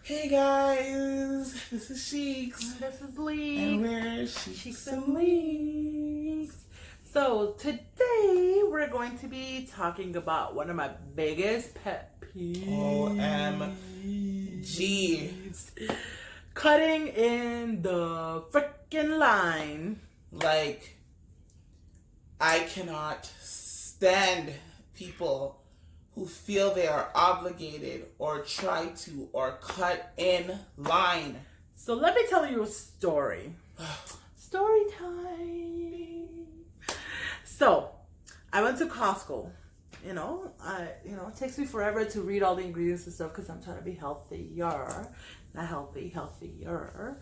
Hey guys, this is Sheeks. This is Leaks. And we're Sheeks and Leaks. So today we're going to be talking about one of my biggest pet peeves. OMG. Cutting in the freaking line. Like, I cannot stand people who feel they are obligated or try to or cut in line. So let me tell you a story. Story time. So I went to Costco. It takes me forever to read all the ingredients and stuff because I'm trying to be healthier. Not healthy, healthier.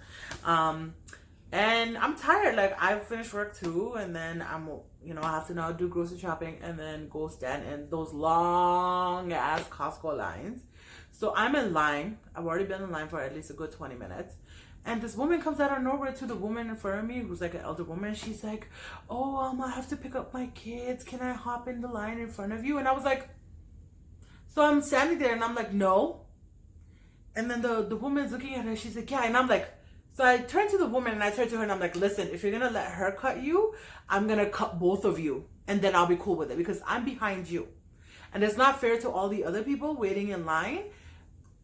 And I'm tired. Like, I finished work too, and then I have to now do grocery shopping and then go stand in those long ass Costco lines. So I'm in line. I've already been in line for at least a good 20 minutes. And this woman comes out of nowhere to the woman in front of me, who's like an elder woman. She's like, "Oh, I have to pick up my kids. Can I hop in the line in front of you?" And I was like, so I'm standing there and I'm like, "No." And then the woman's looking at her. She's like, "Yeah." And I'm like, so I turned to the woman and I turned to her and I'm like, "Listen, if you're going to let her cut you, I'm going to cut both of you. And then I'll be cool with it because I'm behind you. And it's not fair to all the other people waiting in line.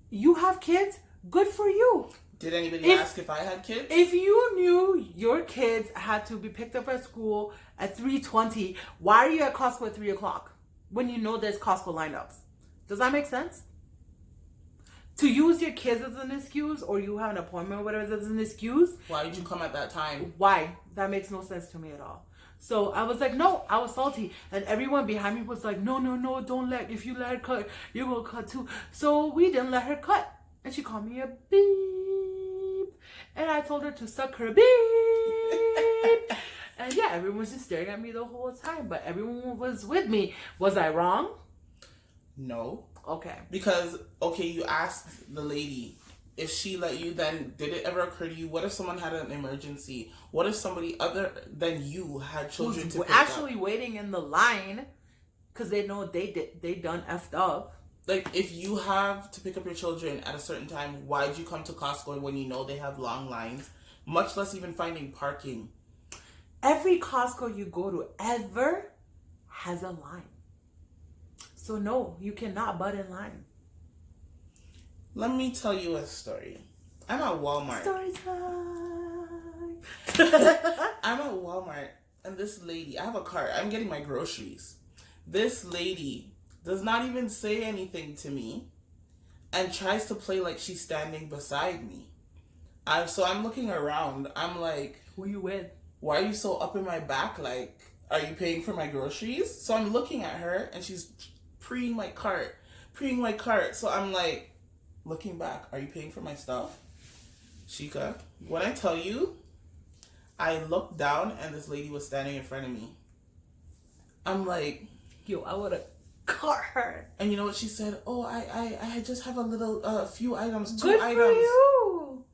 You have kids. Good for you." Did anybody ask if I had kids? If you knew your kids had to be picked up at school at 3:20, why are you at Costco at 3 o'clock when you know there's Costco lineups? Does that make sense? To use your kids as an excuse, or you have an appointment or whatever as an excuse. Why did you come at that time? Why? That makes no sense to me at all. So I was like, no, I was salty. And everyone behind me was like, no, don't if you let her cut, you're going to cut too. So we didn't let her cut. And she called me a beep. And I told her to suck her beep. And yeah, everyone was just staring at me the whole time. But everyone was with me. Was I wrong? No. Okay. Because, you asked the lady if she let you, then did it ever occur to you, what if someone had an emergency? What if somebody other than you had children to pick actually up? Waiting in the line because they know they done effed up. Like, if you have to pick up your children at a certain time, why'd you come to Costco when you know they have long lines? Much less even finding parking. Every Costco you go to ever has a line. So no, you cannot butt in line. Let me tell you a story. I'm at Walmart. Story time. I'm at Walmart, and this lady, I have a cart. I'm getting my groceries. This lady does not even say anything to me and tries to play like she's standing beside me. So I'm looking around. I'm like, who you with? Why are you so up in my back? Like, are you paying for my groceries? So I'm looking at her, and she's preeing my cart. So I'm like, looking back, are you paying for my stuff? Sheikah, when I tell you, I looked down and this lady was standing in front of me. I'm like, yo, I would have caught her. And you know what she said? Oh, I just have a few items, 2 Good items. Good for you.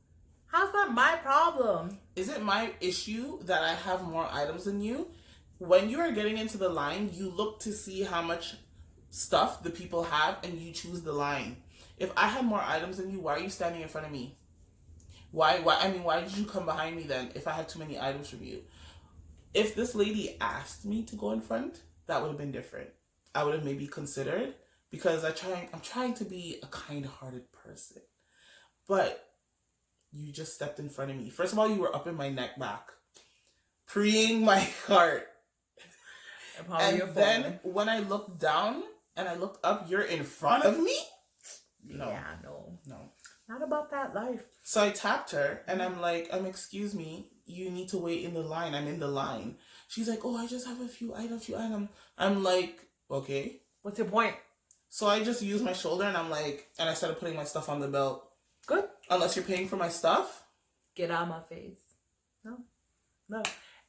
How's that my problem? Is it my issue that I have more items than you? When you are getting into the line, you look to see how much stuff the people have and you choose the line. If I had more items than you, why are you standing in front of me? Why did you come behind me then if I have too many items from you? If this lady asked me to go in front, that would have been different. I would have maybe considered, because I'm trying to be a kind-hearted person. But you just stepped in front of me. First of all, you were up in my neck back, preeing my cart. And then when I looked down and I looked up, you're in front of me? No. Yeah, no. No. Not about that life. So I tapped her and I'm like, excuse me, you need to wait in the line. I'm in the line. She's like, oh, I just have a few items. I'm like, okay. What's your point? So I just used my shoulder and I started putting my stuff on the belt. Good. Unless you're paying for my stuff. Get out of my face. No.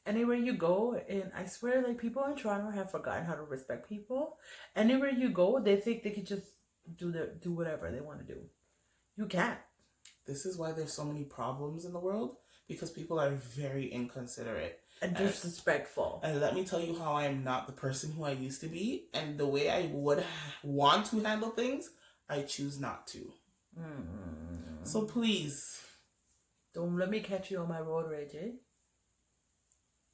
Anywhere you go, and I swear, like, people in Toronto have forgotten how to respect people. Anywhere you go, they think they could just do whatever they want to do. You can't. This is why there's so many problems in the world, because people are very inconsiderate. And disrespectful. And let me tell you how I am not the person who I used to be, and the way I would want to handle things, I choose not to. So please. Don't let me catch you on my road rage, eh?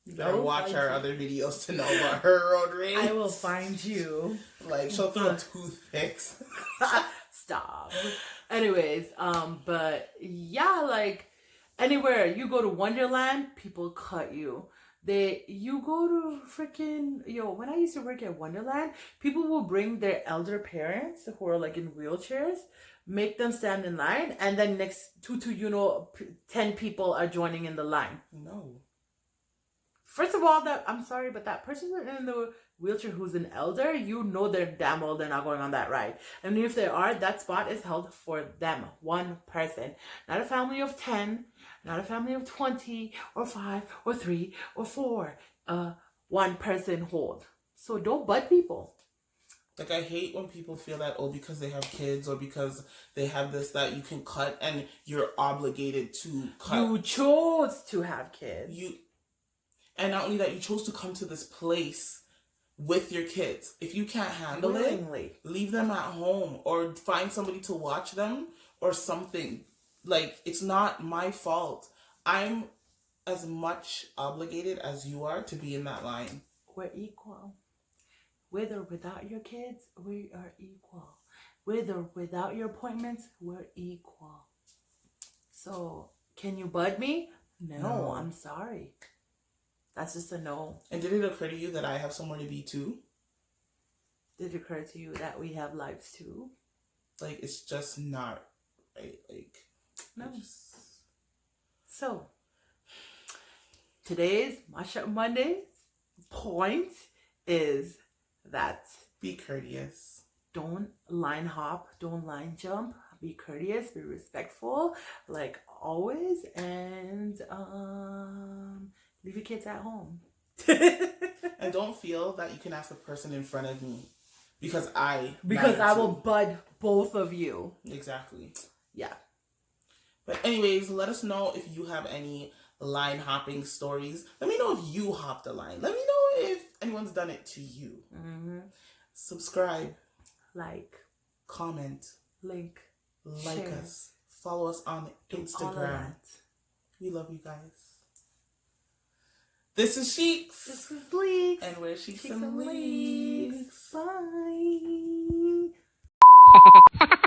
You better watch our other videos to know about her road rage. I will find you. Like, she'll throw toothpicks. Stop. Anyways, but yeah, like anywhere you go to Wonderland, people cut you. You go to freaking when I used to work at Wonderland, people will bring their elder parents who are like in wheelchairs, make them stand in line, and then next 10 people are joining in the line. No. First of all, I'm sorry, but that person in the wheelchair who's an elder, they're damn well they're not going on that ride. And if they are, that spot is held for them, one person, not a family of 10, not a family of 20 or 5 or 3 or 4. One person hold. So don't butt people. Like, I hate when people feel that, because they have kids or because they have this, that you can cut and you're obligated to cut. You chose to have kids. And not only that, you chose to come to this place with your kids. If you can't handle willingly, it, leave them at home or find somebody to watch them or something. Like, it's not my fault. I'm as much obligated as you are to be in that line. We're equal. With or without your kids, we are equal. With or without your appointments, we're equal. So, can you bud me? No. I'm sorry. That's just a no. And did it occur to you that I have somewhere to be too? Did it occur to you that we have lives too? Like, it's just not right. Like, no. So, today's Mashup Monday's point is that be courteous. Don't line hop. Don't line jump. Be courteous. Be respectful, like always, and leave your kids at home. And don't feel that you can ask the person in front of me because I will bud both of you. Exactly. Yeah. But anyways, let us know if you have any line hopping stories. Let me know if you hopped a line. Let me know if anyone's done it to you. Subscribe. Like. Comment. Link. Like share. us. Follow us on Instagram. We love you guys. This is Cheeks. This is Leeks. And we're Cheeks and Leeks. Bye.